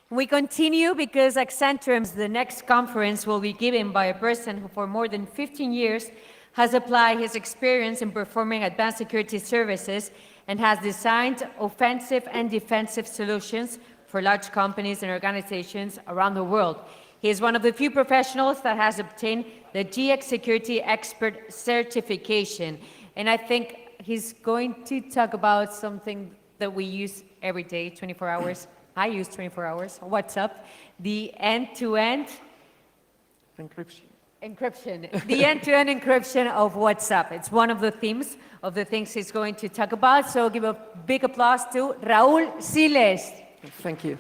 We continue because Accenture's the next conference will be given by a person who for more than 15 years has applied his experience in performing advanced security services and has designed offensive and defensive solutions for large companies and organizations around the world. He is one of the few professionals that has obtained the GX Security Expert certification. And I think he's going to talk about something that we use every day, 24 hours. I use 24 hours. What's up? The end-to-end encryption. The end-to-end encryption of WhatsApp. It's one of the themes of the things he's going to talk about. So give a big applause to Raul Siles. Thank you.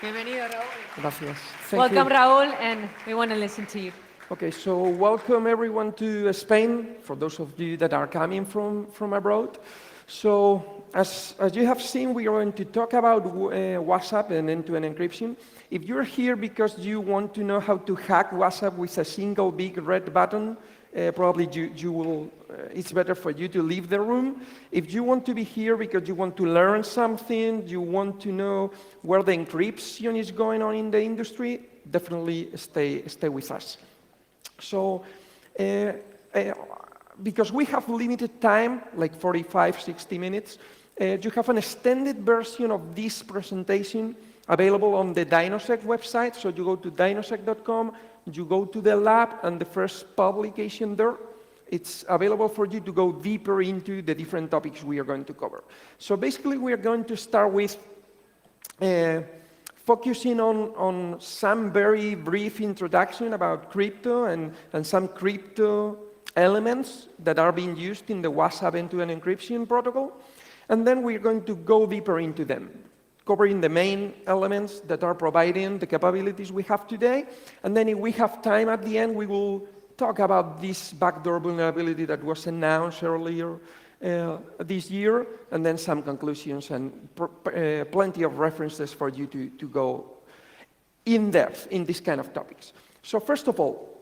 Bienvenido, Raul. Gracias. Welcome, Raul, and we want to listen to you. Okay, so welcome everyone to Spain, for those of you that are coming from abroad. So as you have seen, we are going to talk about WhatsApp and end-to-end encryption. If you're here because you want to know how to hack WhatsApp with a single big red button, probably you will, it's better for you to leave the room. If you want to be here because you want to learn something, you want to know where the encryption is going on in the industry, definitely stay with us. So, because we have limited time, like 45, 60 minutes, you have an extended version of this presentation available on the Dinosec website. So you go to dinosec.com, you go to the lab, and the first publication there, it's available for you to go deeper into the different topics we are going to cover. So basically, we are going to start with focusing on some very brief introduction about crypto and some crypto elements that are being used in the WhatsApp end-to-end encryption protocol. And then we're going to go deeper into them, covering the main elements that are providing the capabilities we have today. And then if we have time at the end, we will talk about this backdoor vulnerability that was announced earlier this year, and then some conclusions and plenty of references for you to go in depth in this kind of topics. So first of all,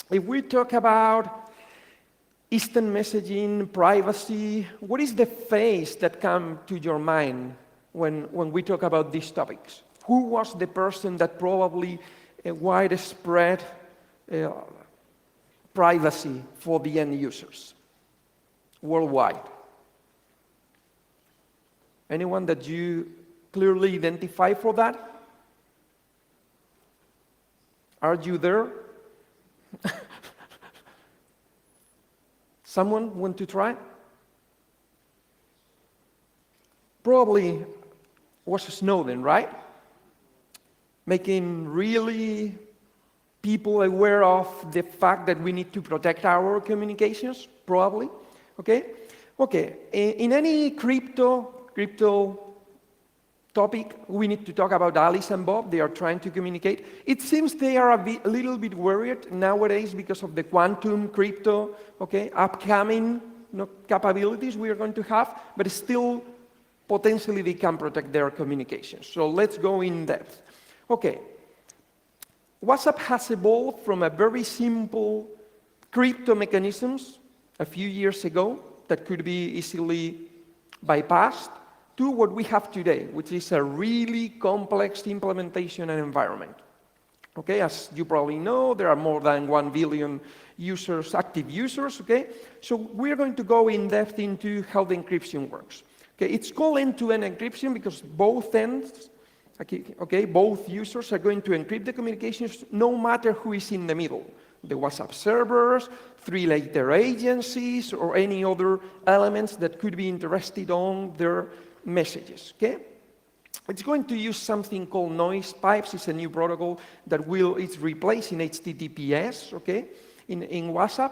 if we talk about instant messaging, privacy, what is the face that comes to your mind when we talk about these topics? Who was the person that probably widespread privacy for the end users worldwide? Anyone that you clearly identify for that? Are you there? Someone want to try? Probably was Snowden, right? Making really people aware of the fact that we need to protect our communications, probably. Okay? Okay, in any crypto topic, we need to talk about Alice and Bob. They are trying to communicate. It seems they are a little bit worried nowadays because of the quantum crypto, okay, upcoming capabilities we are going to have, but still, potentially they can protect their communications. So let's go in depth. Okay, WhatsApp has evolved from a very simple crypto mechanisms a few years ago that could be easily bypassed to what we have today, which is a really complex implementation and environment. Okay, as you probably know, there are more than 1 billion users, active users, okay? So we're going to go in depth into how the encryption works. Okay, it's called end-to-end encryption because both ends, okay, both users are going to encrypt the communications no matter who is in the middle. The WhatsApp servers, three-letter agencies, or any other elements that could be interested on their messages, okay? It's going to use something called noise pipes. It's a new protocol that it's replacing HTTPS, okay, in WhatsApp.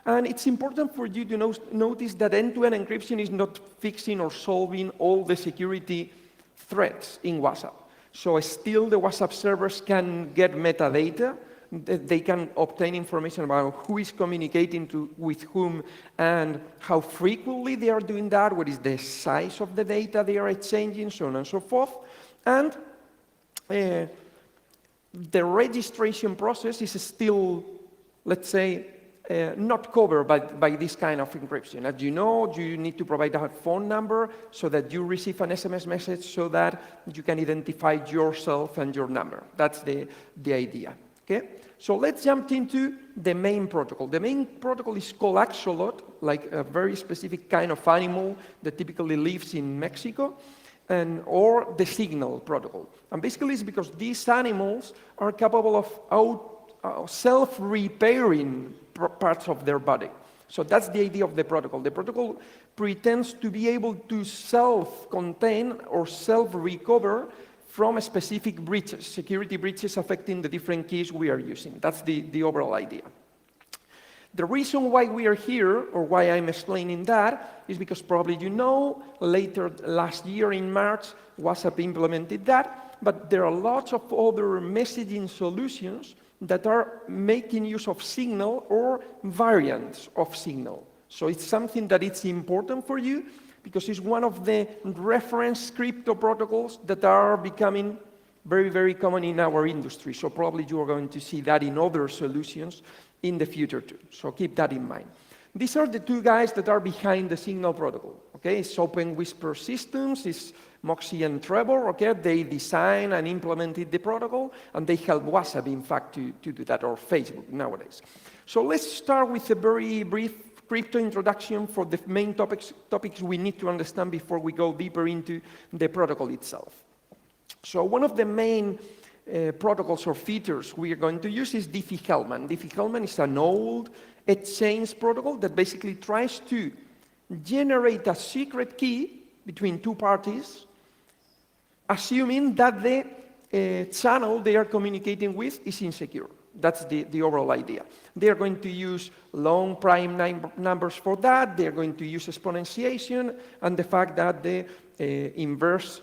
And it's important for you to notice that end-to-end encryption is not fixing or solving all the security threats in WhatsApp. So still the WhatsApp servers can get metadata. They can obtain information about who is communicating with whom and how frequently they are doing that, what is the size of the data they are exchanging, so on and so forth. And the registration process is still, let's say, not covered by this kind of encryption. As you know, you need to provide a phone number so that you receive an SMS message so that you can identify yourself and your number. That's the idea. Okay? So let's jump into the main protocol. The main protocol is called axolotl, like a very specific kind of animal that typically lives in Mexico, or the signal protocol. And basically it's because these animals are capable of self-repairing parts of their body. So that's the idea of the protocol. The protocol pretends to be able to self-contain or self-recover from specific breaches, security breaches affecting the different keys we are using. That's the overall idea. The reason why we are here, or why I'm explaining that, is because probably you know, later last year in March, WhatsApp implemented that, but there are lots of other messaging solutions that are making use of Signal or variants of Signal. So it's something that it's important for you, because it's one of the reference crypto protocols that are becoming very, very common in our industry. So probably you are going to see that in other solutions in the future too. So keep that in mind. These are the two guys that are behind the Signal protocol. Okay, it's Open Whisper Systems, it's Moxie and Trevor. Okay, they designed and implemented the protocol, and they help WhatsApp, in fact, to do that, or Facebook nowadays. So let's start with a very brief crypto introduction for the main topics we need to understand before we go deeper into the protocol itself. So one of the main protocols or features we are going to use is Diffie-Hellman. Diffie-Hellman is an old exchange protocol that basically tries to generate a secret key between two parties, assuming that the channel they are communicating with is insecure. That's the overall idea. They are going to use long prime numbers for that. They are going to use exponentiation and the fact that the inverse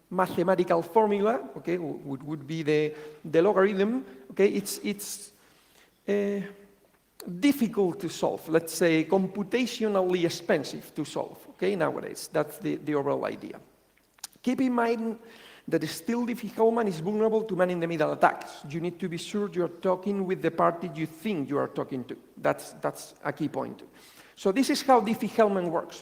mathematical formula, okay, would be the logarithm. Okay, it's difficult to solve. Let's say computationally expensive to solve. Okay, nowadays that's the overall idea. Keep in mind that still Diffie-Hellman is vulnerable to man-in-the-middle attacks. You need to be sure you're talking with the party you think you are talking to. That's a key point. So this is how Diffie-Hellman works.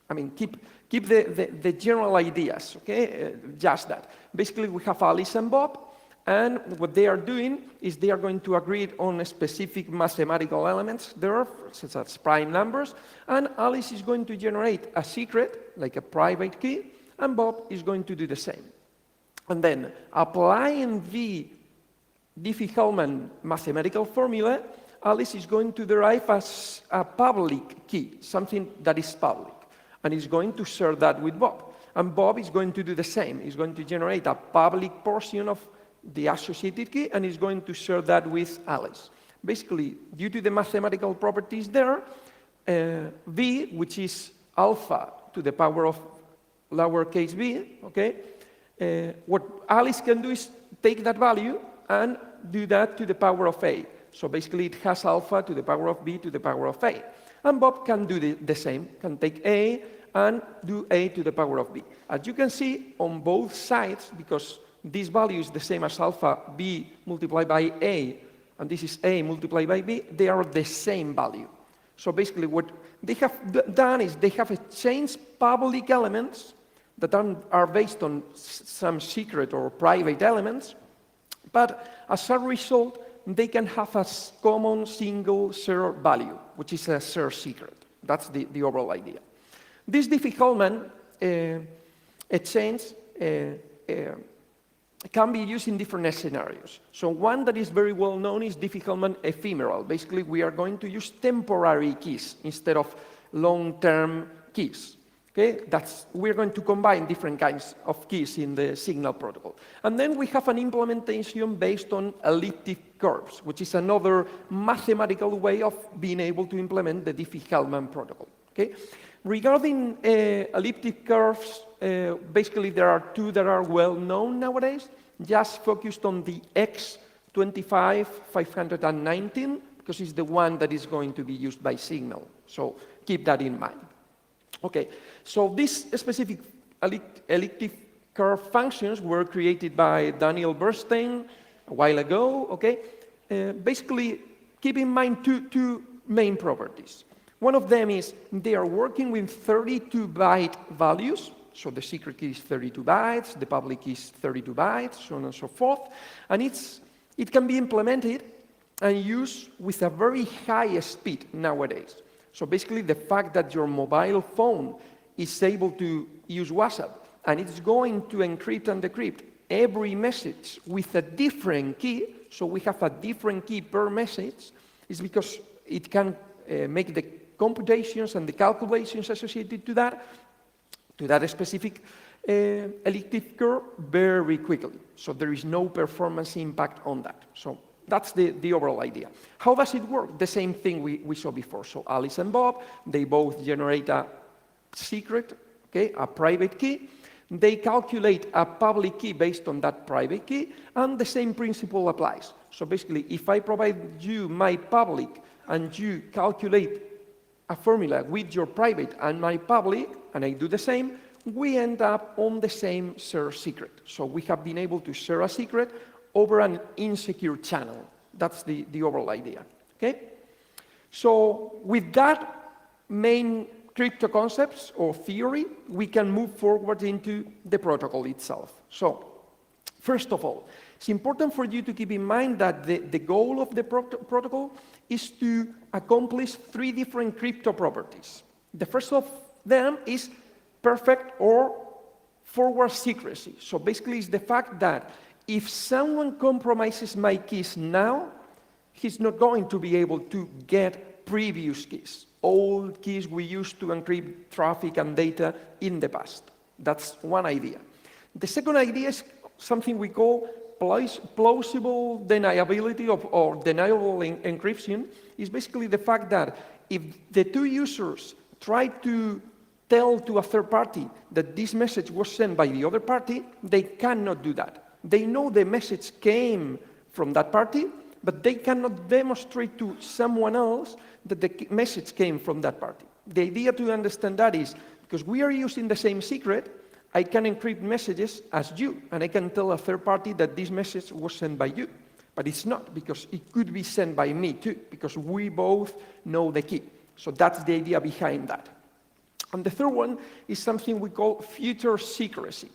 I mean, keep the general ideas, okay? Just that. Basically, we have Alice and Bob, and what they are doing is they are going to agree on specific mathematical elements there, such as prime numbers, and Alice is going to generate a secret, like a private key, and Bob is going to do the same. And then, applying the Diffie-Hellman mathematical formula, Alice is going to derive as a public key, something that is public, and is going to share that with Bob. And Bob is going to do the same. He's going to generate a public portion of the associated key, and is going to share that with Alice. Basically, due to the mathematical properties there, V, which is alpha to the power of lowercase b, okay? What Alice can do is take that value and do that to the power of a. So basically it has alpha to the power of b to the power of a. And Bob can do the same, can take a and do a to the power of b. As you can see on both sides, because this value is the same as alpha b multiplied by a, and this is a multiplied by b, they are the same value. So basically what they have done is they have exchanged public elements that are based on some secret or private elements, but as a result, they can have a common single shared value, which is a shared secret. That's the overall idea. This Diffie-Hellman exchange can be used in different scenarios. So one that is very well known is Diffie-Hellman ephemeral. Basically, we are going to use temporary keys instead of long-term keys. Okay, we're going to combine different kinds of keys in the Signal protocol. And then we have an implementation based on elliptic curves, which is another mathematical way of being able to implement the Diffie-Hellman protocol. Okay? Regarding elliptic curves, basically there are two that are well known nowadays, just focused on the X25519, because it's the one that is going to be used by Signal. So keep that in mind. Okay, so these specific elliptic curve functions were created by Daniel Bernstein a while ago, okay? Basically, keep in mind two main properties. One of them is they are working with 32-byte values. So the secret key is 32 bytes, the public key is 32 bytes, so on and so forth. And it can be implemented and used with a very high speed nowadays. So basically the fact that your mobile phone is able to use WhatsApp and it's going to encrypt and decrypt every message with a different key, so we have a different key per message, is because it can make the computations and the calculations associated to that specific elliptic curve very quickly. So there is no performance impact on that. So that's the overall idea. How does it work? The same thing we saw before. So Alice and Bob, they both generate a secret, okay, a private key. They calculate a public key based on that private key, and the same principle applies. So basically, if I provide you my public and you calculate a formula with your private and my public, and I do the same, we end up on the same shared secret. So we have been able to share a secret over an insecure channel. That's the overall idea, okay? So with that main crypto concepts or theory, we can move forward into the protocol itself. So first of all, it's important for you to keep in mind that the goal of the protocol is to accomplish 3 different crypto properties. The first of them is perfect or forward secrecy. So basically it's the fact that if someone compromises my keys now, he's not going to be able to get previous keys, old keys we used to encrypt traffic and data in the past. That's one idea. The second idea is something we call plausible deniability or deniable encryption. Is basically the fact that if the 2 users try to tell to a third party that this message was sent by the other party, they cannot do that. They know the message came from that party, but they cannot demonstrate to someone else that the message came from that party. The idea to understand that is, because we are using the same secret, I can encrypt messages as you, and I can tell a third party that this message was sent by you. But it's not, because it could be sent by me too, because we both know the key. So that's the idea behind that. And the third one is something we call future secrecy.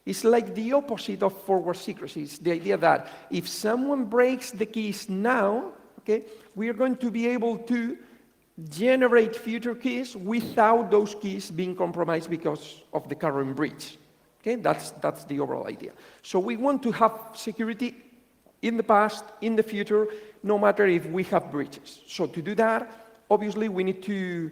It's like the opposite of forward secrecy. It's the idea that if someone breaks the keys now, okay, we are going to be able to generate future keys without those keys being compromised because of the current breach. Okay, that's the overall idea. So we want to have security in the past, in the future, no matter if we have breaches. So to do that, obviously we need to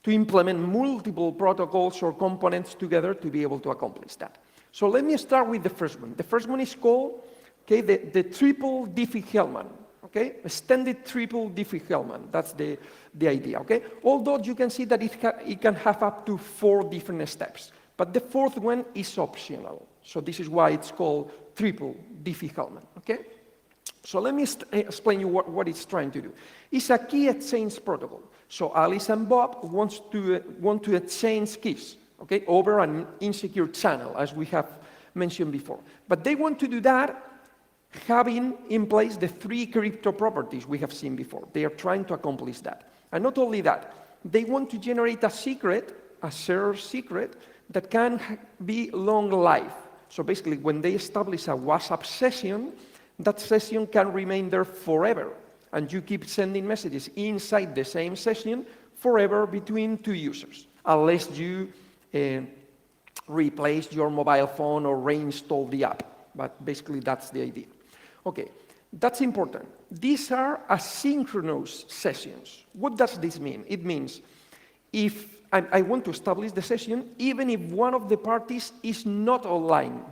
implement multiple protocols or components together to be able to accomplish that. So let me start with the first one. The first one is called, okay, the triple Diffie-Hellman, okay? Extended triple Diffie-Hellman, that's the idea, okay? Although you can see that it can have up to 4 different steps, but the 4th one is optional. So this is why it's called triple Diffie-Hellman, okay? So let me explain you what it's trying to do. It's a key exchange protocol. So Alice and Bob want to exchange keys, okay, over an insecure channel, as we have mentioned before. But they want to do that having in place the 3 crypto properties we have seen before. They are trying to accomplish that. And not only that, they want to generate a secret, a shared secret, that can be long life. So basically, when they establish a WhatsApp session, that session can remain there forever. And you keep sending messages inside the same session forever between 2 users, unless you replace your mobile phone or reinstall the app. But basically, that's the idea. Okay, that's important. These are asynchronous sessions. What does this mean? It means if I want to establish the session, even if one of the parties is not online.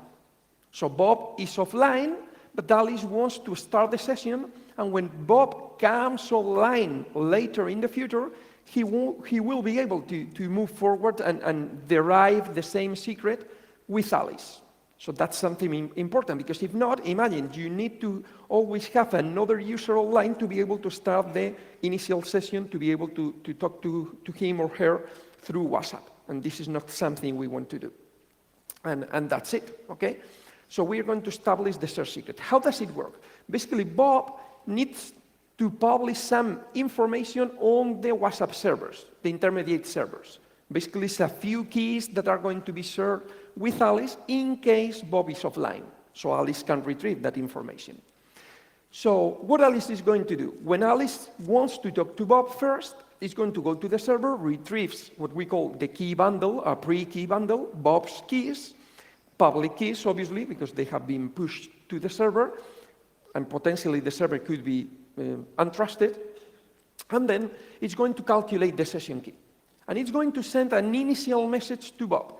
So Bob is offline, but Alice wants to start the session, and when Bob comes online later in the future, he will be able to move forward and derive the same secret with Alice. So that's something important, because if not, imagine, you need to always have another user online to be able to start the initial session, to be able to talk to him or her through WhatsApp. And this is not something we want to do. And that's it, okay? So we're going to establish the shared secret. How does it work? Basically, Bob needs to publish some information on the WhatsApp servers, the intermediate servers. Basically, it's a few keys that are going to be shared with Alice in case Bob is offline, so Alice can retrieve that information. So what Alice is going to do, when Alice wants to talk to Bob first, it's going to go to the server, retrieves what we call the key bundle, a pre-key bundle, Bob's keys, public keys, obviously, because they have been pushed to the server, and potentially the server could be untrusted, and then it's going to calculate the session key. And it's going to send an initial message to Bob.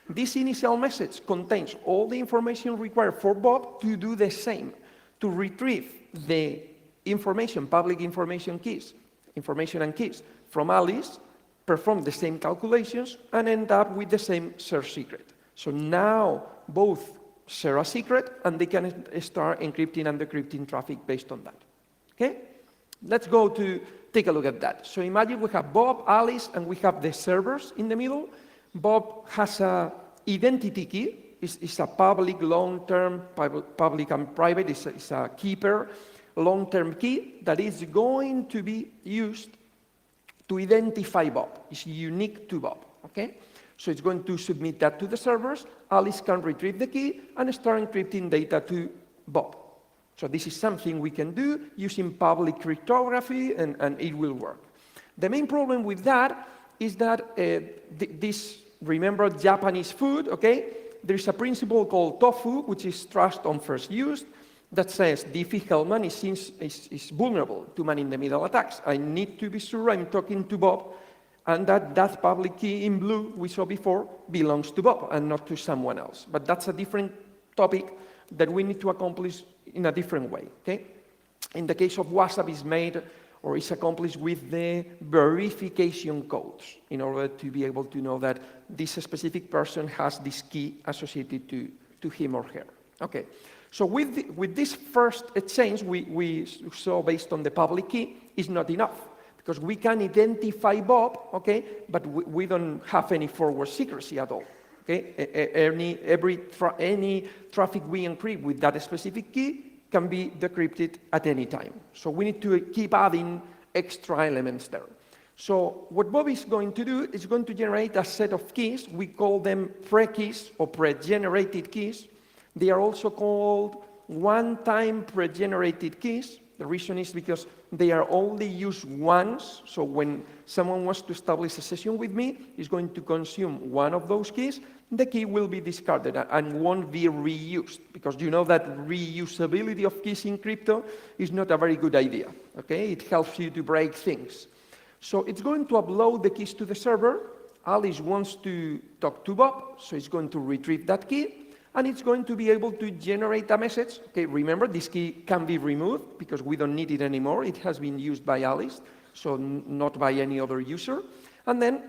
This initial message contains all the information required for Bob to do the same, to retrieve the information, public information keys, information and keys from Alice, perform the same calculations, and end up with the same share secret. So now both share a secret, and they can start encrypting and decrypting traffic based on that. Okay? Let's go to take a look at that. So imagine we have Bob, Alice, and we have the servers in the middle. Bob has an identity key. It's a public, long-term, public and private. It's a keeper, long-term key that is going to be used to identify Bob. It's unique to Bob, okay? So it's going to submit that to the servers. Alice can retrieve the key and start encrypting data to Bob. So this is something we can do using public cryptography, and it will work. The main problem with that is that remember Japanese food, okay? There's a principle called tofu, which is trust on first use, that says Diffie-Hellman is vulnerable to man-in-the-middle attacks. I need to be sure I'm talking to Bob, and that public key in blue we saw before belongs to Bob and not to someone else. But that's a different topic that we need to accomplish in a different way, okay? In the case of WhatsApp, is made or is accomplished with the verification codes in order to be able to know that this specific person has this key associated to him or her. Okay, so with this first exchange, we saw based on the public key is not enough, because we can identify Bob, okay, but we don't have any forward secrecy at all. Okay, any traffic we encrypt with that specific key can be decrypted at any time. So we need to keep adding extra elements there. So what Bob is going to do is going to generate a set of keys. We call them pre-keys or pre-generated keys. They are also called one-time pre-generated keys. The reason is because they are only used once. So when someone wants to establish a session with me, is going to consume one of those keys. The key will be discarded and won't be reused, because you know that reusability of keys in crypto is not a very good idea, okay? It helps you to break things. So it's going to upload the keys to the server. Alice wants to talk to Bob, so it's going to retrieve that key, and it's going to be able to generate a message. Okay, remember, this key can be removed because we don't need it anymore. It has been used by Alice, so not by any other user. And then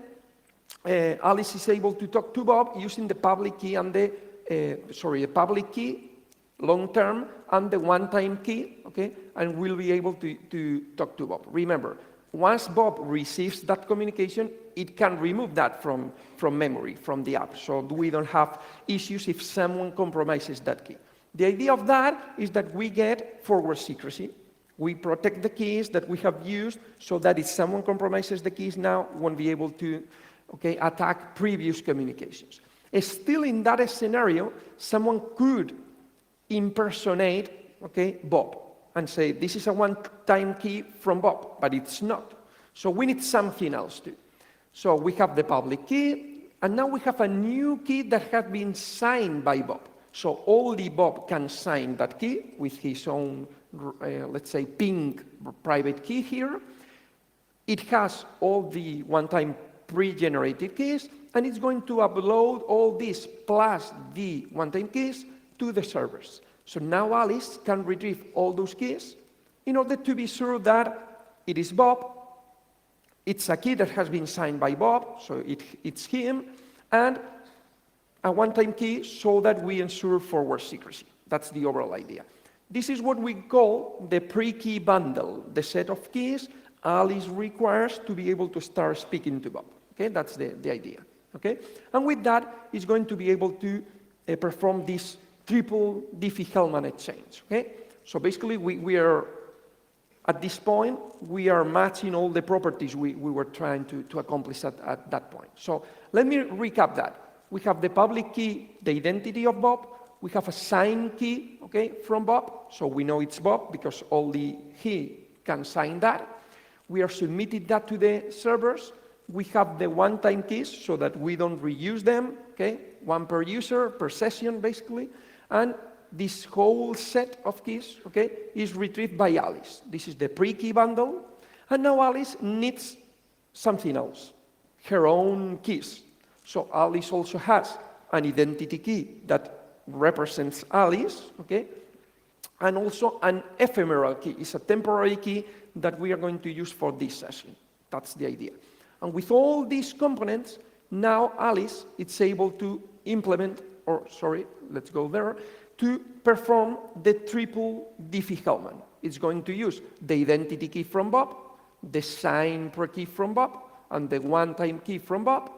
Alice is able to talk to Bob using the public key and the public key, long-term, and the one-time key, okay? And we'll be able to talk to Bob. Remember, once Bob receives that communication, it can remove that from memory, from the app, so we don't have issues if someone compromises that key. The idea of that is that we get forward secrecy. We protect the keys that we have used so that if someone compromises the keys now, won't be able to attack previous communications. Still in that scenario, someone could impersonate, Bob and say, this is a one-time key from Bob, but it's not. So we need something else too. So we have the public key, and now we have a new key that has been signed by Bob. So only Bob can sign that key with his own, let's say, pink private key here. It has all the one-time pre-generated keys, and it's going to upload all this plus the one-time keys to the servers. So now Alice can retrieve all those keys in order to be sure that it is Bob, it's a key that has been signed by Bob, so it's him, and a one-time key so that we ensure forward secrecy. That's the overall idea. This is what we call the pre-key bundle, the set of keys Alice requires to be able to start speaking to Bob. Okay, that's the idea. Okay, and with that, it's going to be able to perform this triple Diffie-Hellman exchange. Okay, so basically we are At this point, we are matching all the properties we were trying to accomplish at that point. So let me recap that. We have the public key, the identity of Bob. We have a signed key, okay, from Bob. So we know it's Bob because only he can sign that. We are submitting that to the servers. We have the one-time keys so that we don't reuse them, okay? One per user, per session, basically. And this whole set of keys, okay, is retrieved by Alice. This is the pre-key bundle. And now Alice needs something else, her own keys. So Alice also has an identity key that represents Alice, okay? And also an ephemeral key. It's a temporary key that we are going to use for this session. That's the idea. And with all these components, now Alice is able to implement, or sorry, let's go there, to perform the triple Diffie-Hellman. It's going to use the identity key from Bob, the sign per key from Bob, and the one-time key from Bob.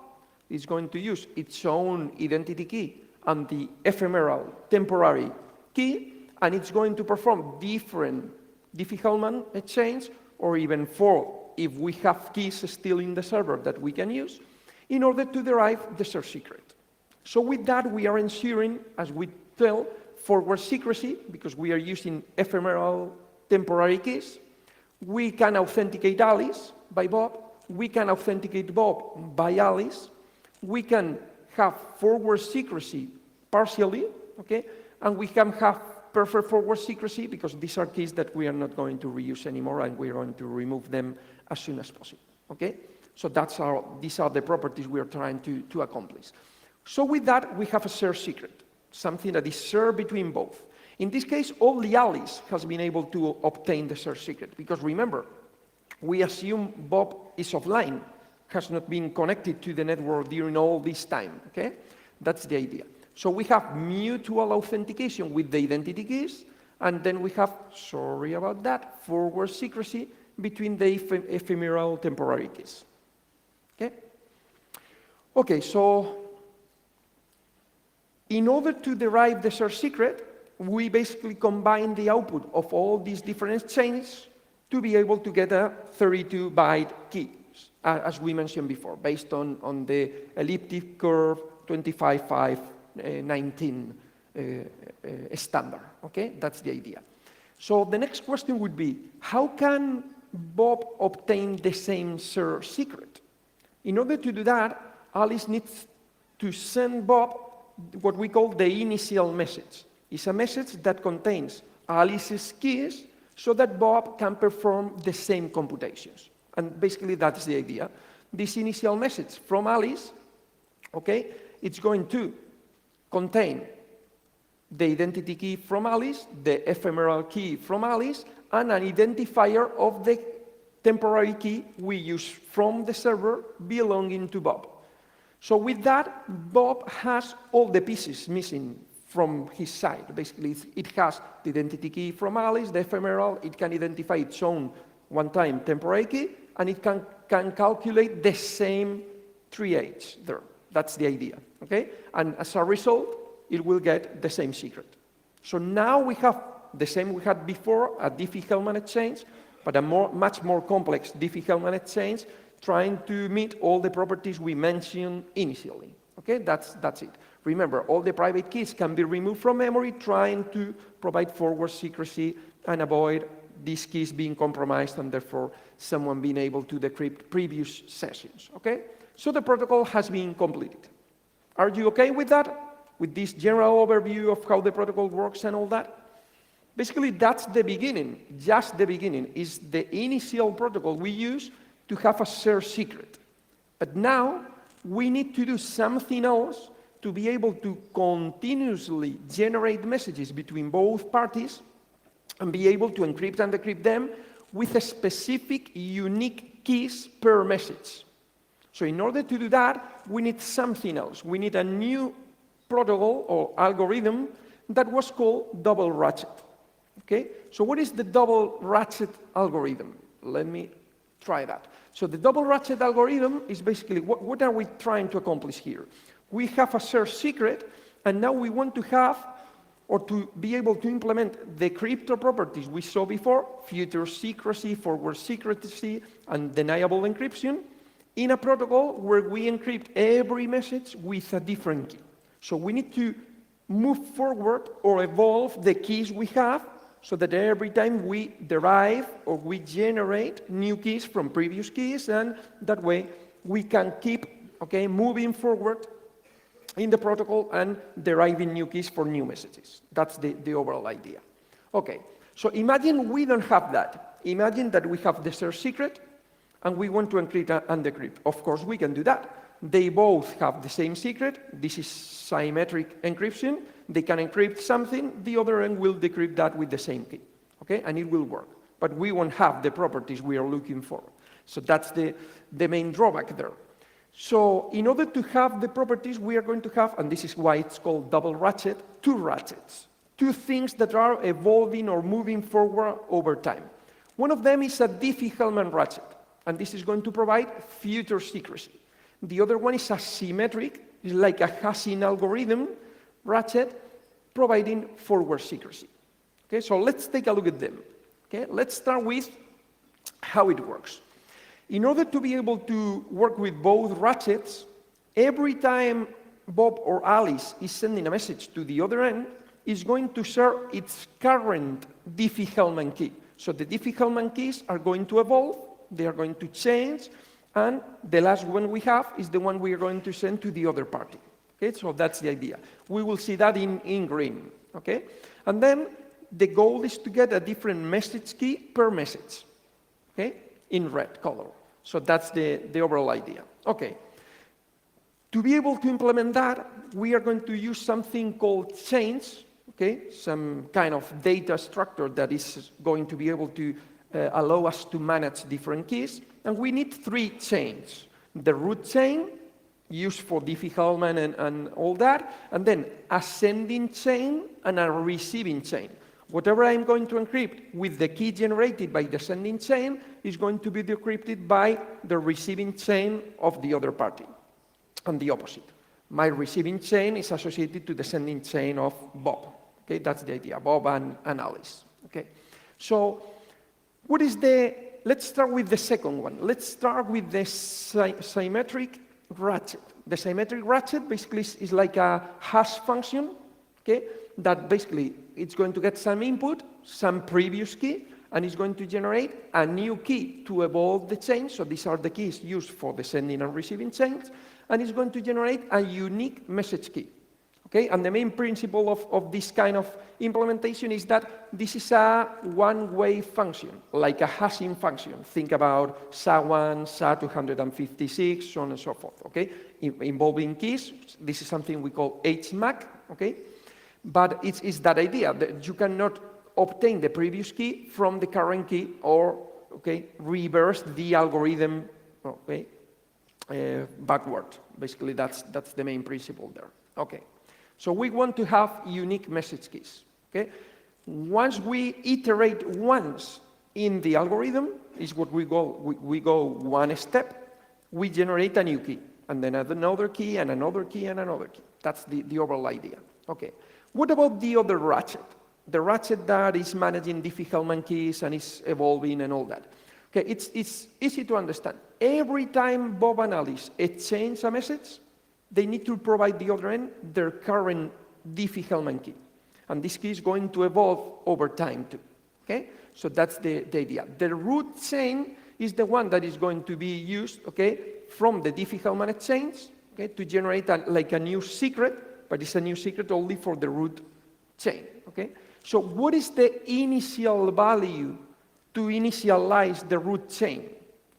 It's going to use its own identity key and the ephemeral temporary key, and it's going to perform different Diffie-Hellman exchange, or even 4 if we have keys still in the server that we can use, in order to derive the search secret. So with that, we are ensuring, as we tell, forward secrecy, because we are using ephemeral temporary keys. We can authenticate Alice by Bob. We can authenticate Bob by Alice. We can have forward secrecy partially, okay? And we can have perfect forward secrecy because these are keys that we are not going to reuse anymore and we're going to remove them as soon as possible, okay? So these are the properties we are trying to accomplish. So with that, we have a shared secret, something that is shared between both. In this case, only Alice has been able to obtain the shared secret because remember, we assume Bob is offline, has not been connected to the network during all this time, okay? That's the idea. So we have mutual authentication with the identity keys, and then we have, sorry about that, forward secrecy between the ephemeral temporary keys, okay? Okay, so in order to derive the search secret, we basically combine the output of all these different exchanges to be able to get a 32-byte key, as we mentioned before, based on the elliptic curve 25.5.19 standard, okay? That's the idea. So the next question would be, how can Bob obtain the same search secret? In order to do that, Alice needs to send Bob what we call the initial message. It's a message that contains Alice's keys so that Bob can perform the same computations. And basically that's the idea. This initial message from Alice, okay, it's going to contain the identity key from Alice, the ephemeral key from Alice, and an identifier of the temporary key we use from the server belonging to Bob. So with that, Bob has all the pieces missing from his side. Basically, it has the identity key from Alice, the ephemeral, it can identify its own one-time temporary key, and it can calculate the same 3H there. That's the idea, okay? And as a result, it will get the same secret. So now we have the same we had before, a Diffie-Hellman exchange, but a much more complex Diffie-Hellman exchange, trying to meet all the properties we mentioned initially. Okay, that's it. Remember, all the private keys can be removed from memory, trying to provide forward secrecy and avoid these keys being compromised and therefore someone being able to decrypt previous sessions. Okay, so the protocol has been completed. Are you okay with that? With this general overview of how the protocol works and all that? Basically, that's the beginning. Just the beginning is the initial protocol we use to have a shared secret. But now we need to do something else to be able to continuously generate messages between both parties and be able to encrypt and decrypt them with a specific unique keys per message. So in order to do that, we need something else. We need a new protocol or algorithm that was called double ratchet. Okay? So what is the double ratchet algorithm? Let me try that. So the double ratchet algorithm is basically, what are we trying to accomplish here? We have a shared secret, and now we want to have or to be able to implement the crypto properties we saw before, future secrecy, forward secrecy, and deniable encryption, in a protocol where we encrypt every message with a different key. So we need to move forward or evolve the keys we have so that every time we derive or we generate new keys from previous keys, and that way we can keep moving forward in the protocol and deriving new keys for new messages. That's the overall idea. Okay, so imagine we don't have that. Imagine that we have the shared secret and we want to encrypt and decrypt. Of course, we can do that. They both have the same secret. This is symmetric encryption. They can encrypt something, the other end will decrypt that with the same key, okay? And it will work. But we won't have the properties we are looking for. So that's the main drawback there. So in order to have the properties, we are going to have, and this is why it's called double ratchet, two ratchets. Two things that are evolving or moving forward over time. One of them is a Diffie-Hellman ratchet, and this is going to provide future secrecy. The other one is asymmetric, it's like a hashing algorithm ratchet, providing forward secrecy. Okay, so let's take a look at them. Okay, let's start with how it works. In order to be able to work with both ratchets, every time Bob or Alice is sending a message to the other end, it's going to share its current Diffie-Hellman key. So the Diffie-Hellman keys are going to evolve, they are going to change, and the last one we have is the one we are going to send to the other party. Okay, so that's the idea. We will see that in green, okay? And then the goal is to get a different message key per message, okay, in red color. So that's the overall idea. Okay. To be able to implement that, we are going to use something called chains, okay, some kind of data structure that is going to be able to allow us to manage different keys. And we need three chains. The root chain, used for Diffie-Hellman and all that, and then a sending chain and a receiving chain. Whatever I'm going to encrypt with the key generated by the sending chain is going to be decrypted by the receiving chain of the other party, and the opposite. My receiving chain is associated to the sending chain of Bob. Okay, that's the idea, Bob and Alice. Okay, so what is let's start with the second one. Let's start with the symmetric ratchet. The symmetric ratchet basically is like a hash function, okay, that basically it's going to get some input, some previous key, and it's going to generate a new key to evolve the chain. So these are the keys used for the sending and receiving chains, and it's going to generate a unique message key. Okay, and the main principle of this kind of implementation is that this is a one-way function, like a hashing function. Think about SHA-1, SHA-256, so on and so forth, okay? Involving keys, this is something we call HMAC, okay? But it's that idea that you cannot obtain the previous key from the current key or, okay, reverse the algorithm, okay, backward. Basically, that's the main principle there, okay? So we want to have unique message keys, okay? Once we iterate once in the algorithm, is what we go one step, we generate a new key, and then another key, and another key, and another key. That's the overall idea, okay? What about the other ratchet? The ratchet that is managing Diffie-Hellman keys and is evolving and all that. Okay, it's easy to understand. Every time Bob and Alice exchange a message, they need to provide the other end their current Diffie-Hellman key. And this key is going to evolve over time too, okay? So that's the idea. The root chain is the one that is going to be used, okay, from the Diffie-Hellman exchange, okay, to generate like a new secret, but it's a new secret only for the root chain, okay? So what is the initial value to initialize the root chain?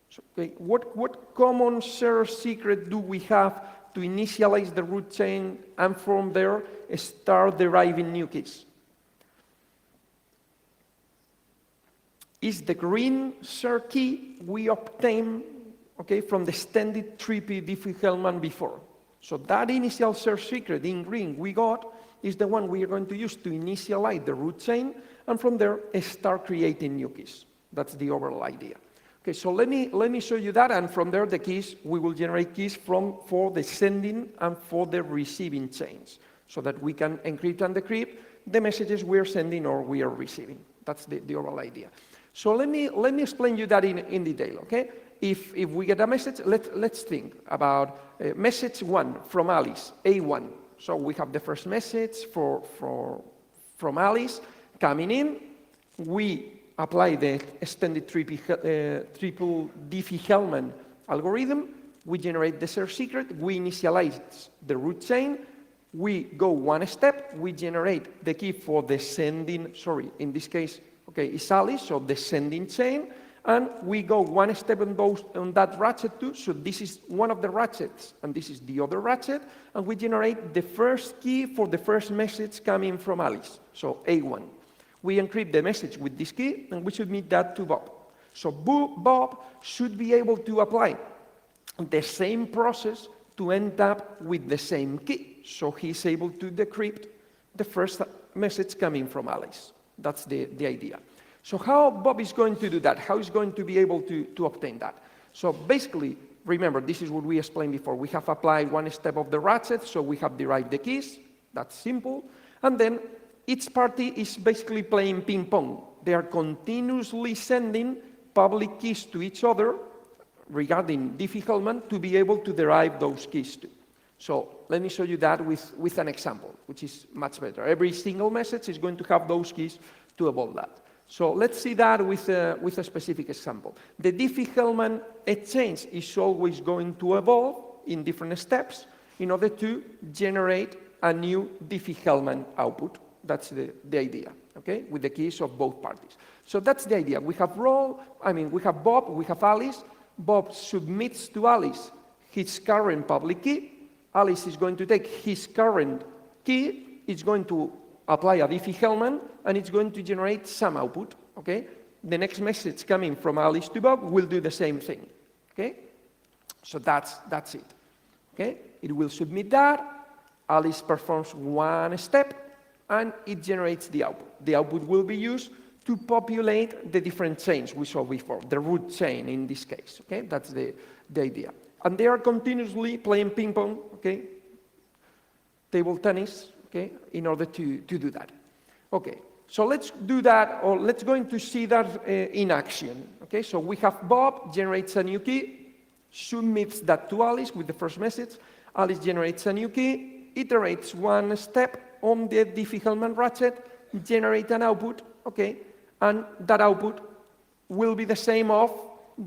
So, okay, what common shared secret do we have to initialize the root chain and from there start deriving new keys? Is the green shared key we obtain, okay, from the extended 3P Diffie-Hellman before. So that initial shared secret in green we got is the one we are going to use to initialize the root chain, and from there start creating new keys. That's the overall idea. Okay, so let me show you that, and from there the keys, we will generate keys for the sending and for the receiving chains, so that we can encrypt and decrypt the messages we are sending or we are receiving. That's the overall idea. So let me explain you that in detail, okay? If we get a message, let's think about message 1 from Alice, A1. So we have the first message from Alice coming in. We apply the extended triple Diffie-Hellman algorithm. We generate the share secret. We initialize the root chain. We go one step. We generate the key for the sending, sorry, in this case, okay, it's Alice, so the sending chain. And we go one step on that ratchet too. So this is one of the ratchets, and this is the other ratchet. And we generate the first key for the first message coming from Alice, so A1. We encrypt the message with this key, and we submit that to Bob. So Bob should be able to apply the same process to end up with the same key. So he's able to decrypt the first message coming from Alice. That's the idea. So how Bob is going to do that? How is going to be able to obtain that? So basically, remember, this is what we explained before. We have applied one step of the ratchet, so we have derived the keys. That's simple. And then each party is basically playing ping pong. They are continuously sending public keys to each other regarding Diffie-Hellman to be able to derive those keys too. So let me show you that with an example, which is much better. Every single message is going to have those keys to evolve that. So let's see that with a specific example. The Diffie-Hellman exchange is always going to evolve in different steps in order to generate a new Diffie-Hellman output. That's the idea, okay, with the keys of both parties. So that's the idea. We have we have Bob, we have Alice. Bob submits to Alice his current public key. Alice is going to take his current key. It's going to apply a Diffie-Hellman, and it's going to generate some output, okay? The next message coming from Alice to Bob will do the same thing, okay? So that's it, okay? It will submit that. Alice performs one step, and it generates the output. The output will be used to populate the different chains we saw before, the root chain in this case, okay? That's the idea. And they are continuously playing ping pong, okay? Table tennis, okay, in order to do that. Okay, so let's do that, or let's going to see that in action. Okay, so we have Bob generates a new key, submits that to Alice with the first message. Alice generates a new key, iterates one step on the Diffie-Hellman ratchet, generate an output, okay, and that output will be the same of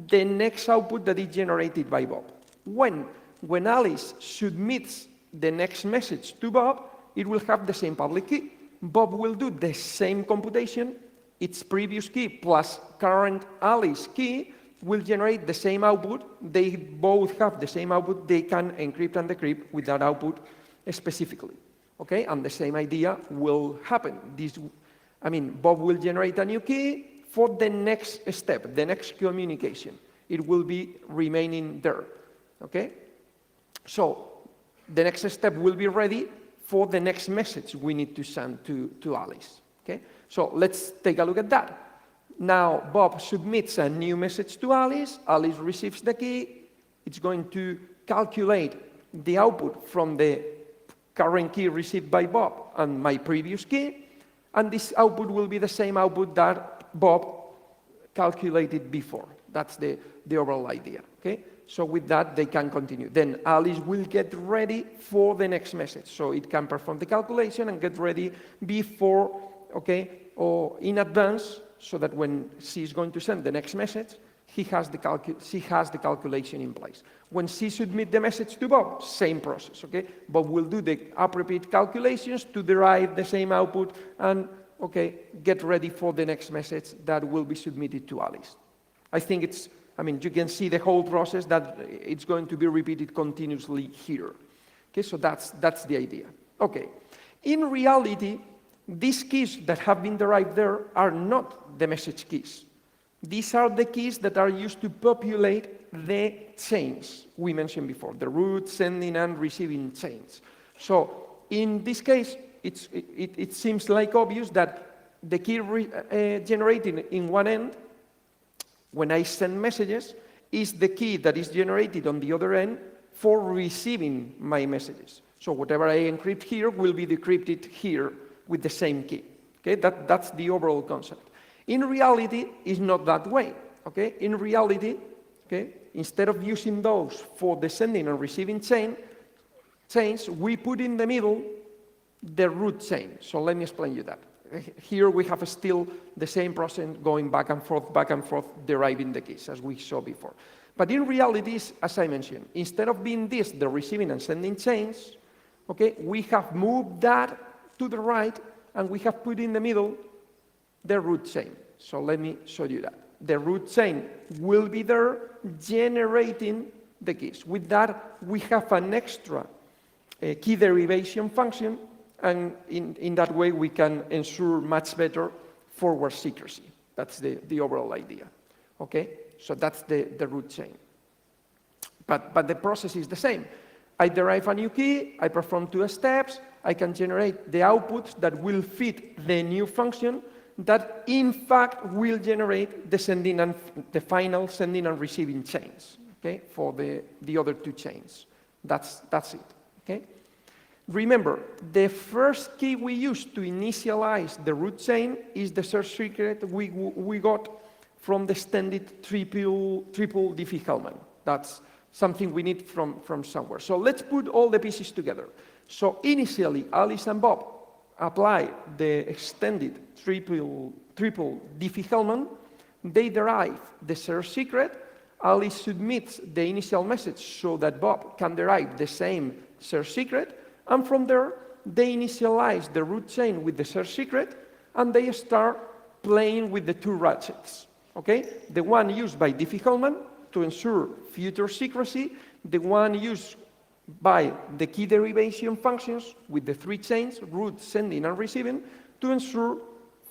the next output that is generated by Bob. When Alice submits the next message to Bob, it will have the same public key. Bob will do the same computation. Its previous key plus current Alice key will generate the same output. They both have the same output. They can encrypt and decrypt with that output specifically. Okay, and the same idea will happen. Bob will generate a new key for the next step, the next communication. It will be remaining there. Okay, so the next step will be ready for the next message we need to send to Alice, okay? So let's take a look at that. Now, Bob submits a new message to Alice. Alice receives the key. It's going to calculate the output from the current key received by Bob and my previous key, and this output will be the same output that Bob calculated before. That's the overall idea, okay? So with that, they can continue. Then Alice will get ready for the next message. So it can perform the calculation and get ready before, okay, or in advance, so that when she's going to send the next message, she has the calculation in place. When she submits the message to Bob, same process, okay? Bob will do the appropriate calculations to derive the same output and, okay, get ready for the next message that will be submitted to Alice. I think you can see the whole process that it's going to be repeated continuously here. Okay, so that's the idea. Okay, in reality, these keys that have been derived there are not the message keys. These are the keys that are used to populate the chains we mentioned before, the root, sending, and receiving chains. So in this case, it seems like obvious that the key generated in one end, when I send messages, is the key that is generated on the other end for receiving my messages. So whatever I encrypt here will be decrypted here with the same key. Okay, that's the overall concept. In reality, it's not that way. Okay, in reality, okay, instead of using those for the sending and receiving chains, we put in the middle the root chain. So let me explain you that. Here we have still the same process going back and forth, deriving the keys, as we saw before. But in reality, as I mentioned, instead of being this, the receiving and sending chains, okay, we have moved that to the right, and we have put in the middle the root chain. So let me show you that. The root chain will be there generating the keys. With that, we have an extra key derivation function, and in that way, we can ensure much better forward secrecy. That's the overall idea. Okay? So that's the root chain. But the process is the same. I derive a new key, I perform 2 steps, I can generate the outputs that will fit the new function that in fact will generate the final sending and receiving chains, okay, for the other 2 chains. That's it, okay? Remember, the first key we use to initialize the root chain is the search secret we got from the extended triple Diffie-Hellman. That's something we need from somewhere. So let's put all the pieces together. So initially, Alice and Bob apply the extended triple Diffie-Hellman. They derive the search secret. Alice submits the initial message so that Bob can derive the same search secret. And from there, they initialize the root chain with the search secret, and they start playing with the 2 ratchets. Okay? The one used by Diffie-Hellman to ensure future secrecy, the one used by the key derivation functions with the 3 chains, root, sending, and receiving, to ensure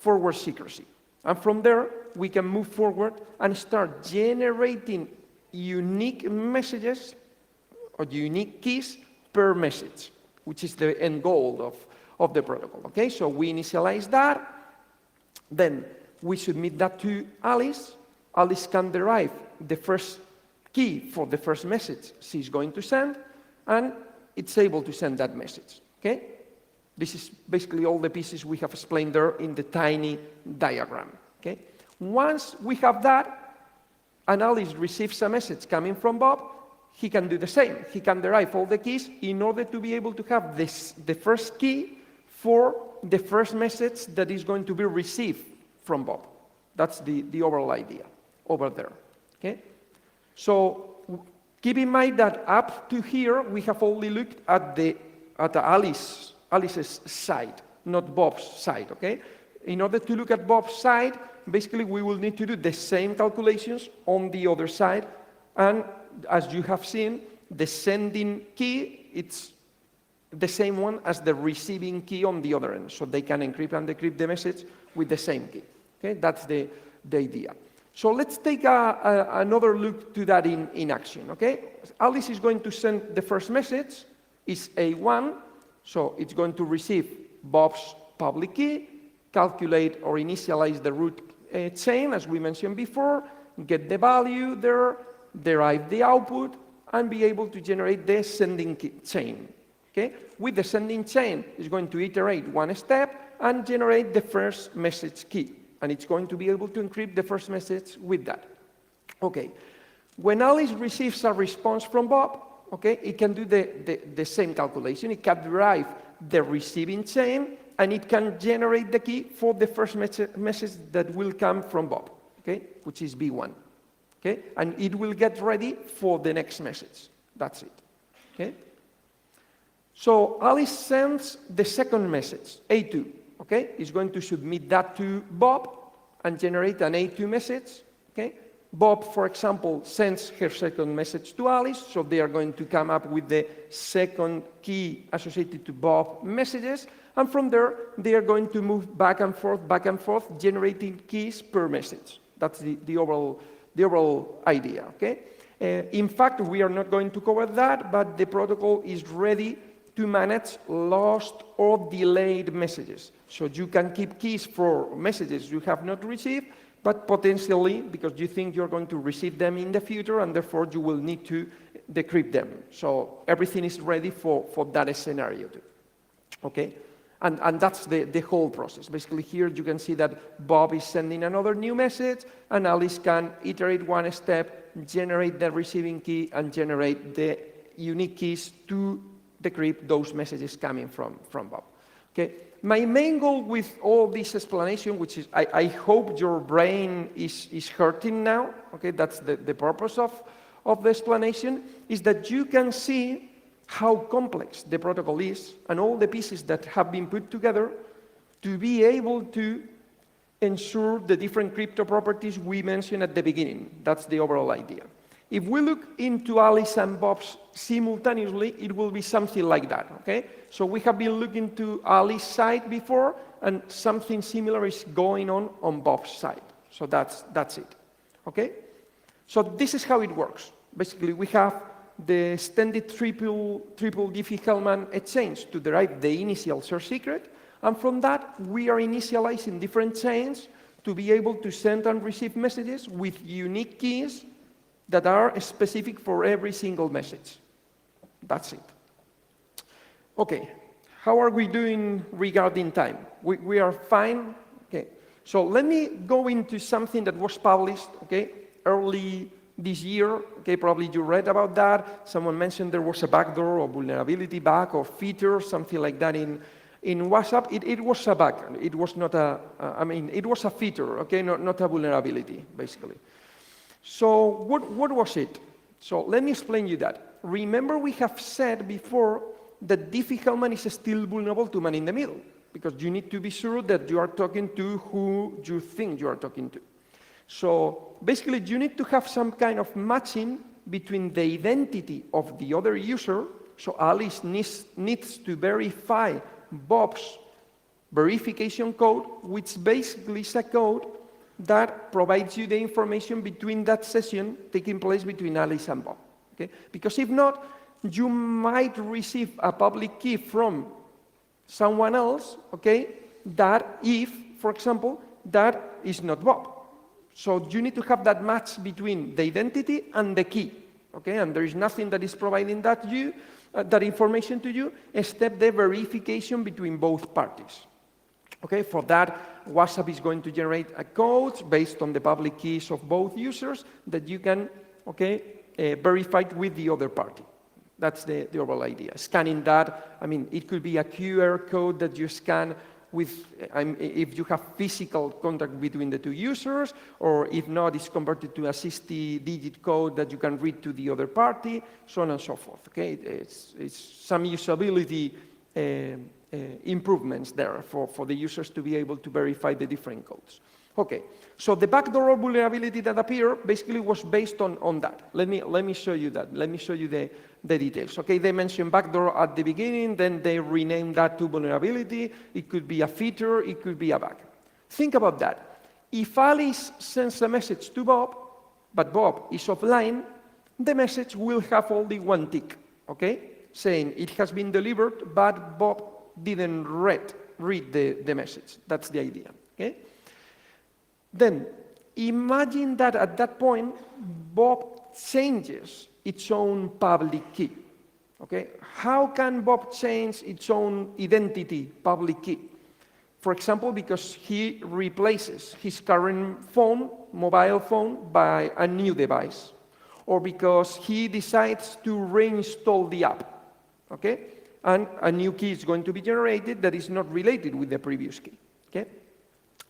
forward secrecy. And from there, we can move forward and start generating unique messages or unique keys per message, which is the end goal of the protocol. Okay, so we initialize that, then we submit that to Alice. Alice can derive the first key for the first message she's going to send, and it's able to send that message. Okay, this is basically all the pieces we have explained there in the tiny diagram. Okay, once we have that, and Alice receives a message coming from Bob, he can do the same. He can derive all the keys in order to be able to have the first key for the first message that is going to be received from Bob. That's the overall idea over there. Okay? So keep in mind that up to here, we have only looked at Alice's side, not Bob's side. Okay? In order to look at Bob's side, basically we will need to do the same calculations on the other side, and as you have seen, the sending key, it's the same one as the receiving key on the other end. So they can encrypt and decrypt the message with the same key. Okay, that's the idea. So let's take another look to that in action. Okay, Alice is going to send the first message, is A1, so it's going to receive Bob's public key, calculate or initialize the root chain, as we mentioned before, get the value there, derive the output, and be able to generate the sending chain. Okay? With the sending chain, it's going to iterate 1 step and generate the first message key. And it's going to be able to encrypt the first message with that. Okay. When Alice receives a response from Bob, okay, it can do the same calculation. It can derive the receiving chain, and it can generate the key for the first message that will come from Bob, okay, which is B1. Okay? And it will get ready for the next message. That's it. Okay? So Alice sends the second message, A2. Okay? It's going to submit that to Bob and generate an A2 message. Okay? Bob, for example, sends her second message to Alice, so they are going to come up with the second key associated to Bob messages, and from there, they are going to move back and forth, generating keys per message. That's the overall idea, okay? In fact, we are not going to cover that, but the protocol is ready to manage lost or delayed messages. So you can keep keys for messages you have not received, but potentially, because you think you're going to receive them in the future, and therefore you will need to decrypt them. So everything is ready for that scenario too, okay? And that's the whole process. Basically here you can see that Bob is sending another new message, and Alice can iterate one step, generate the receiving key, and generate the unique keys to decrypt those messages coming from Bob. Okay. My main goal with all this explanation, which is I hope your brain is hurting now, okay, that's the purpose of the explanation, is that you can see how complex the protocol is and all the pieces that have been put together to be able to ensure the different crypto properties we mentioned at the beginning. That's the overall idea. If we look into Alice and Bob's simultaneously, it will be something like that, okay? So we have been looking to Alice's side before, and something similar is going on Bob's side. So that's it, okay? So this is how it works. Basically, we have the extended triple Diffie-Hellman exchange to derive the initial source secret, and from that, we are initializing different chains to be able to send and receive messages with unique keys that are specific for every single message. That's it. Okay, how are we doing regarding time? We are fine? Okay, so let me go into something that was published, okay, early this year. Okay, probably you read about that. Someone mentioned there was a backdoor or vulnerability bug or feature, something like that in WhatsApp. It was a bug. It was not it was a feature, okay, not a vulnerability, basically. So what was it? So let me explain you that. Remember we have said before that Diffie-Hellman is still vulnerable to man in the middle, because you need to be sure that you are talking to who you think you are talking to. So basically you need to have some kind of matching between the identity of the other user. So Alice needs to verify Bob's verification code, which basically is a code that provides you the information between that session taking place between Alice and Bob. Okay? Because if not, you might receive a public key from someone else, okay, that if, for example, that is not Bob. So you need to have that match between the identity and the key, okay, and there is nothing that is providing that information to you except the verification between both parties. Okay, for that, WhatsApp is going to generate a code based on the public keys of both users that you can, okay, verify with the other party. That's the overall idea. Scanning that, I mean, it could be a QR code that you scan with, if you have physical contact between the two users, or if not, it's converted to a 60-digit code that you can read to the other party, so on and so forth. Okay, it's some usability improvements there for the users to be able to verify the different codes. Okay, so the backdoor vulnerability that appeared basically was based on that. Let me show you that. Let me show you the details. Okay, they mentioned backdoor at the beginning, then they renamed that to vulnerability. It could be a feature, it could be a bug. Think about that. If Alice sends a message to Bob, but Bob is offline, the message will have only one tick, okay, saying it has been delivered, but Bob didn't read the message. That's the idea, okay? Then, imagine that at that point, Bob changes its own public key, okay? How can Bob change its own identity public key? For example, because he replaces his current phone, mobile phone, by a new device, or because he decides to reinstall the app, okay? And a new key is going to be generated that is not related with the previous key, okay?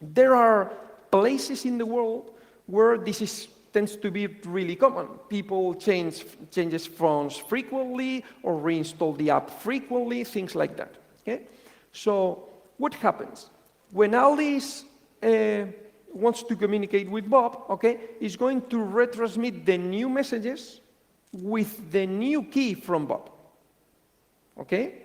There are places in the world where this tends to be really common. People changes phones frequently or reinstall the app frequently, things like that, okay? So what happens? When Alice wants to communicate with Bob, okay, is going to retransmit the new messages with the new key from Bob. Okay?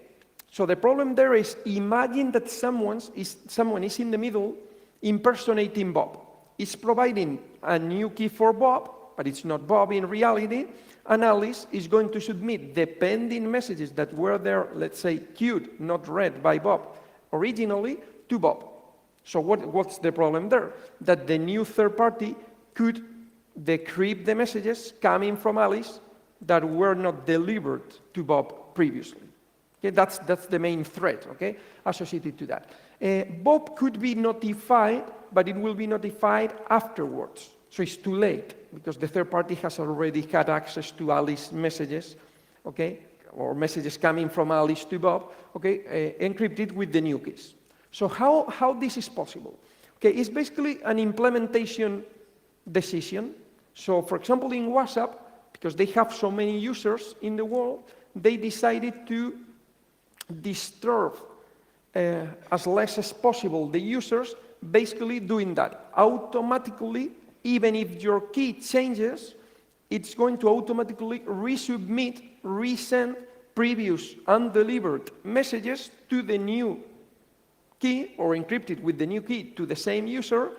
So the problem there is, imagine that someone is in the middle impersonating Bob. It's providing a new key for Bob, but it's not Bob in reality, and Alice is going to submit the pending messages that were there, let's say, queued, not read by Bob originally, to Bob. So what's the problem there? That the new third party could decrypt the messages coming from Alice that were not delivered to Bob previously. Okay, that's the main threat, okay, associated to that. Bob could be notified, but it will be notified afterwards. So it's too late, because the third party has already had access to Alice's messages, okay, or messages coming from Alice to Bob, okay, encrypted with the new keys. So how this is possible? Okay, it's basically an implementation decision. So for example, in WhatsApp, because they have so many users in the world, they decided to disturb as less as possible the users, basically doing that automatically. Even if your key changes, it's going to automatically resubmit, resend previous undelivered messages to the new key, or encrypted with the new key to the same user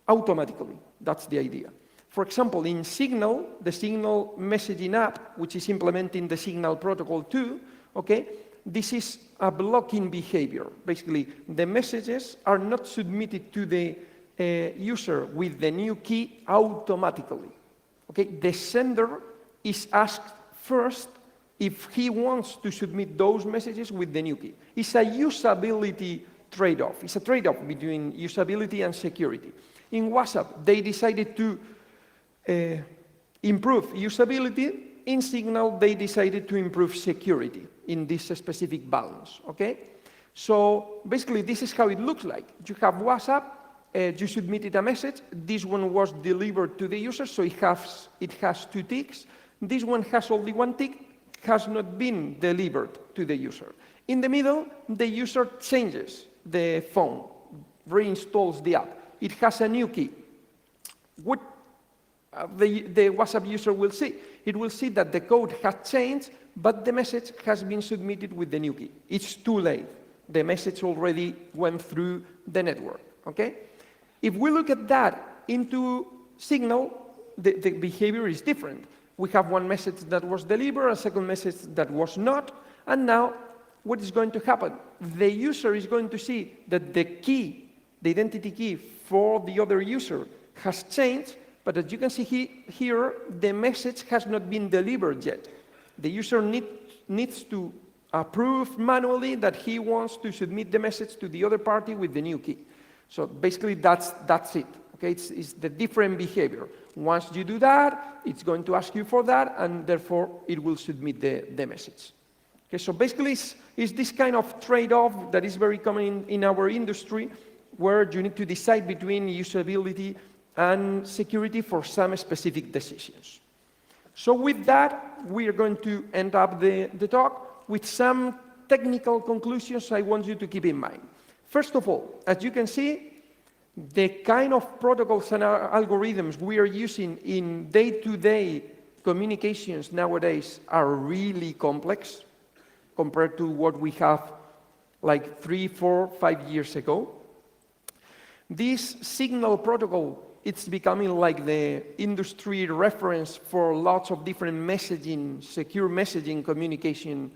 automatically. That's the idea. For example, in Signal, the Signal messaging app, which is implementing the Signal protocol too, okay, this is a blocking behavior. Basically, the messages are not submitted to the user with the new key automatically. Okay, the sender is asked first if he wants to submit those messages with the new key. It's a usability trade-off. It's a trade-off between usability and security. In WhatsApp, they decided to improve usability. In Signal, they decided to improve security in this specific balance, okay? So basically, this is how it looks like. You have WhatsApp, you submitted a message, this one was delivered to the user, so it has 2 ticks. This one has only 1 tick, has not been delivered to the user. In the middle, the user changes the phone, reinstalls the app. It has a new key. What the WhatsApp user will see? It will see that the code has changed, but the message has been submitted with the new key. It's too late. The message already went through the network, okay? If we look at that into Signal, the behavior is different. We have one message that was delivered, a second message that was not, and now what is going to happen? The user is going to see that the key, the identity key for the other user has changed, but as you can see here, the message has not been delivered yet. The user needs to approve manually that he wants to submit the message to the other party with the new key. So basically, that's it. Okay, it's the different behavior. Once you do that, it's going to ask you for that, and therefore it will submit the message. Okay, so basically, it's this kind of trade-off that is very common in our industry, where you need to decide between usability and security for some specific decisions. So with that, we are going to end up the talk with some technical conclusions I want you to keep in mind. First of all, as you can see, the kind of protocols and algorithms we are using in day-to-day communications nowadays are really complex compared to what we have like 3, 4, 5 years ago. This Signal protocol, it's becoming like the industry reference for lots of different messaging, secure messaging communication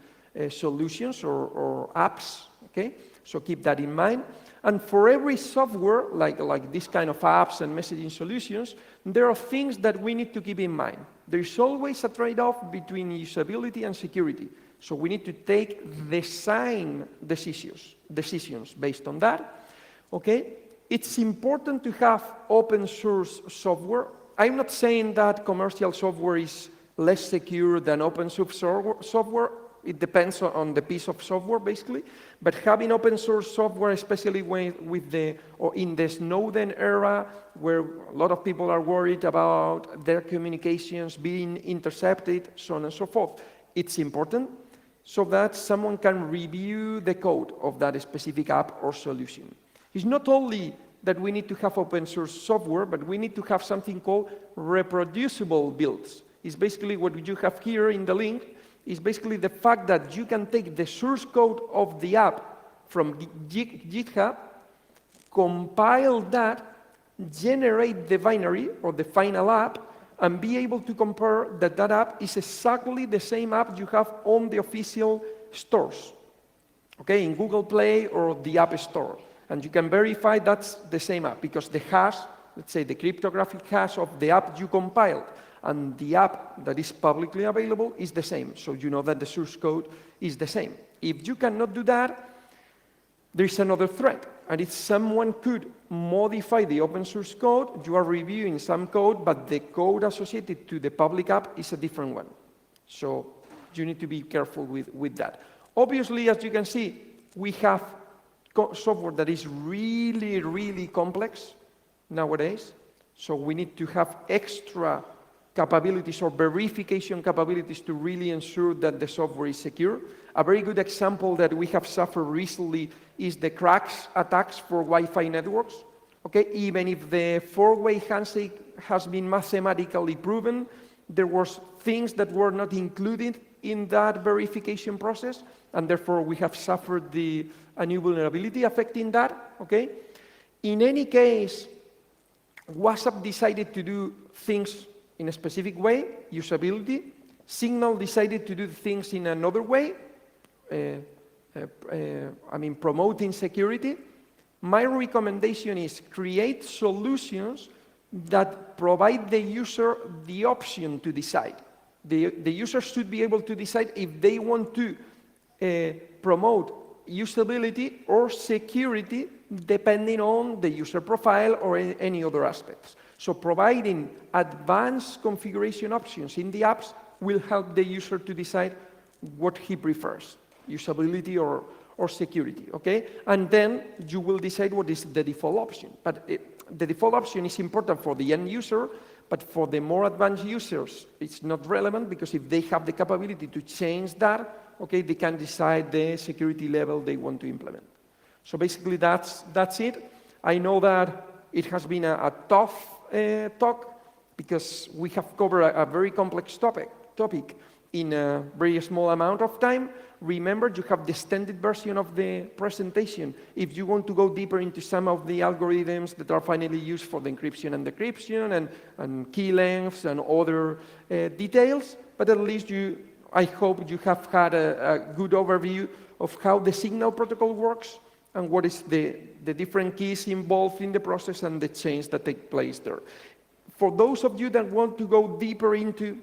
solutions or apps, okay? So keep that in mind. And for every software, like this kind of apps and messaging solutions, there are things that we need to keep in mind. There's always a trade-off between usability and security. So we need to take design decisions based on that, okay? It's important to have open source software. I'm not saying that commercial software is less secure than open source software. It depends on the piece of software, basically. But having open source software, especially in the Snowden era, where a lot of people are worried about their communications being intercepted, so on and so forth, it's important so that someone can review the code of that specific app or solution. It's not only that we need to have open source software, but we need to have something called reproducible builds. It's basically what you have here in the link, is basically the fact that you can take the source code of the app from GitHub, compile that, generate the binary or the final app, and be able to compare that that app is exactly the same app you have on the official stores, okay, in Google Play or the App Store. And you can verify that's the same app because the hash, let's say the cryptographic hash of the app you compiled And the app that is publicly available is the same, so you know that the source code is the same. If you cannot do that, there is another threat, and if someone could modify the open source code, you are reviewing some code, but the code associated to the public app is a different one. So you need to be careful with that. Obviously, as you can see, we have software that is really, really complex nowadays. So we need to have extra capabilities or verification capabilities to really ensure that the software is secure. A very good example that we have suffered recently is the cracks attacks for Wi-Fi networks. Okay, even if the four-way handshake has been mathematically proven, there was things that were not included in that verification process, and therefore we have suffered a new vulnerability affecting that. Okay, in any case, WhatsApp decided to do things in a specific way, usability. Signal decided to do things in another way, promoting security. My recommendation is create solutions that provide the user the option to decide. The user should be able to decide if they want to promote usability or security depending on the user profile or any other aspects. So providing advanced configuration options in the apps will help the user to decide what he prefers, usability or security, okay? And then you will decide what is the default option. But the default option is important for the end user, but for the more advanced users, it's not relevant because if they have the capability to change that, okay, they can decide the security level they want to implement. So basically that's it. I know that it has been a tough talk because we have covered a very complex topic in a very small amount of time. Remember, you have the extended version of the presentation if you want to go deeper into some of the algorithms that are finally used for the encryption and decryption and key lengths and other details. But at least I hope you have had a good overview of how the Signal protocol works and what is the different keys involved in the process and the change that take place there. For those of you that want to go deeper into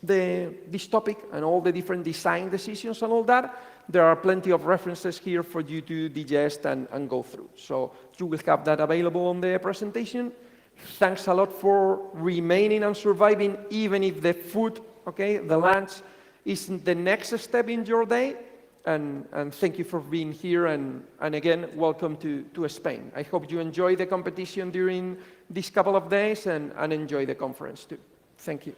this topic and all the different design decisions and all that, there are plenty of references here for you to digest and go through. So you will have that available on the presentation. Thanks a lot for remaining and surviving, even if the food, okay, the lunch is the next step in your day. And thank you for being here, and again, welcome to Spain. I hope you enjoy the competition during these couple of days and enjoy the conference too. Thank you.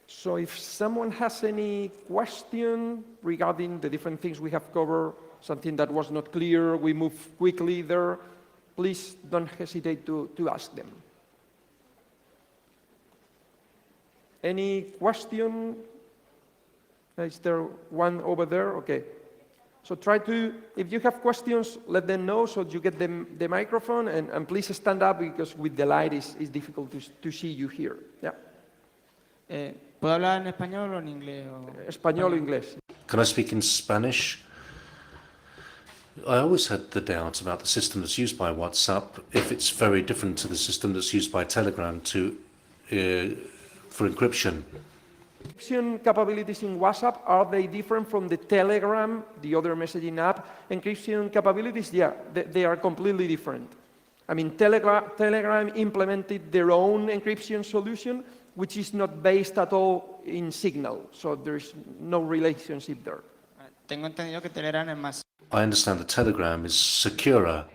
So if someone has any question regarding the different things we have covered, something that was not clear, we move quickly there, please don't hesitate to ask them. Any question? Is there one over there? Okay. So try to, if you have questions, let them know so you get the microphone, and please stand up because with the light it's difficult to see you here. Yeah. ¿Puedo hablar en español o en inglés? Español o inglés. Can I speak in Spanish? I always had the doubt about the system that's used by WhatsApp, if it's very different to the system that's used by Telegram for encryption. Encryption capabilities in WhatsApp, are they different from the Telegram, the other messaging app? Encryption capabilities, yeah, they are completely different. I mean, Telegram implemented their own encryption solution, which is not based at all in Signal, so there's no relationship there. Tengo entendido que Telegram es más. I understand that Telegram is securer.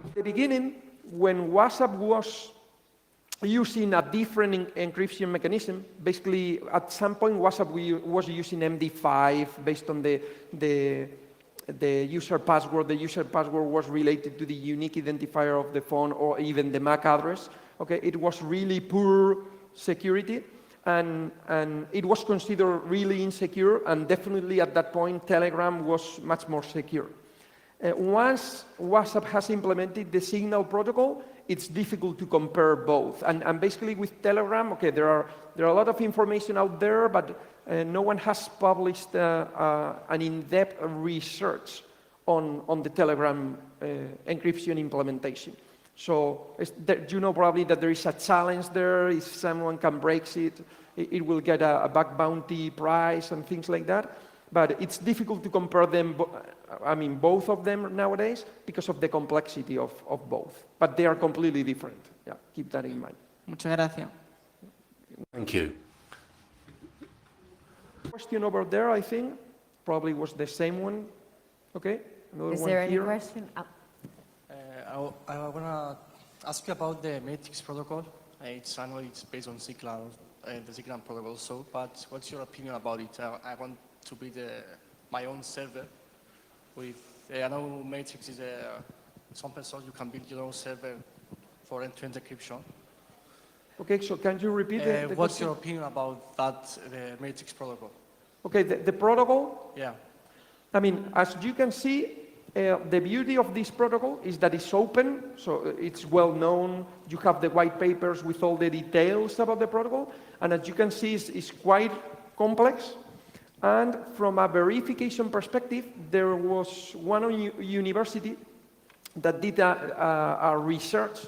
At the beginning, when WhatsApp was using a different encryption mechanism, basically at some point WhatsApp was using MD5 based on the user password. The user password was related to the unique identifier of the phone or even the MAC address. Okay, it was really poor security, and it was considered really insecure, and definitely at that point Telegram was much more secure. Once WhatsApp has implemented the Signal protocol, it's difficult to compare both. And basically with Telegram, okay, there are a lot of information out there, but no one has published an in-depth research on the Telegram encryption implementation. So you know probably that there is a challenge there. If someone can break it, it will get a bug bounty prize and things like that. But it's difficult to compare them, both of them nowadays because of the complexity of both. But they are completely different. Yeah, keep that in mind. Muchas gracias. Thank you. Question over there, I think, probably was the same one. Okay, another Is one there any here. question? I want to ask you about the Matrix protocol. I know it's based on Signal, the Signal protocol also, but what's your opinion about it? I want to build my own server with, I know Matrix is some person you can build your own server for end-to-end encryption. Okay, so can you repeat the What's question? your opinion about that, the Matrix protocol? Okay, the protocol, Yeah. as you can see, the beauty of this protocol is that it's open, so it's well known. You have the white papers with all the details about the protocol, and as you can see, it's quite complex. And from a verification perspective, there was one university that did a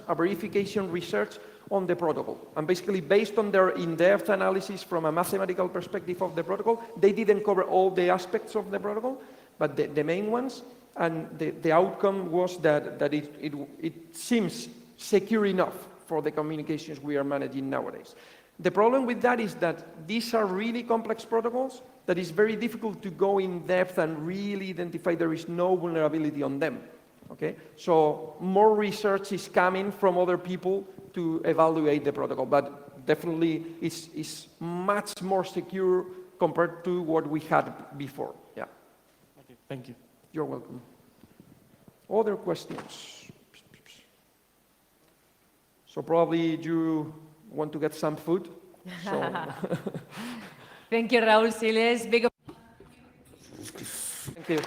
verification research on the protocol. And basically, based on their in-depth analysis from a mathematical perspective of the protocol, they didn't cover all the aspects of the protocol, but the main ones. And the outcome was that it seems secure enough for the communications we are managing nowadays. The problem with that is that these are really complex protocols that is very difficult to go in depth and really identify there is no vulnerability on them. Okay? So more research is coming from other people to evaluate the protocol, but definitely it's much more secure compared to what we had before. Yeah. Okay, thank you. You're welcome. Other questions? So probably you want to get some food. So Thank you, Raul, Siles. Big thank you.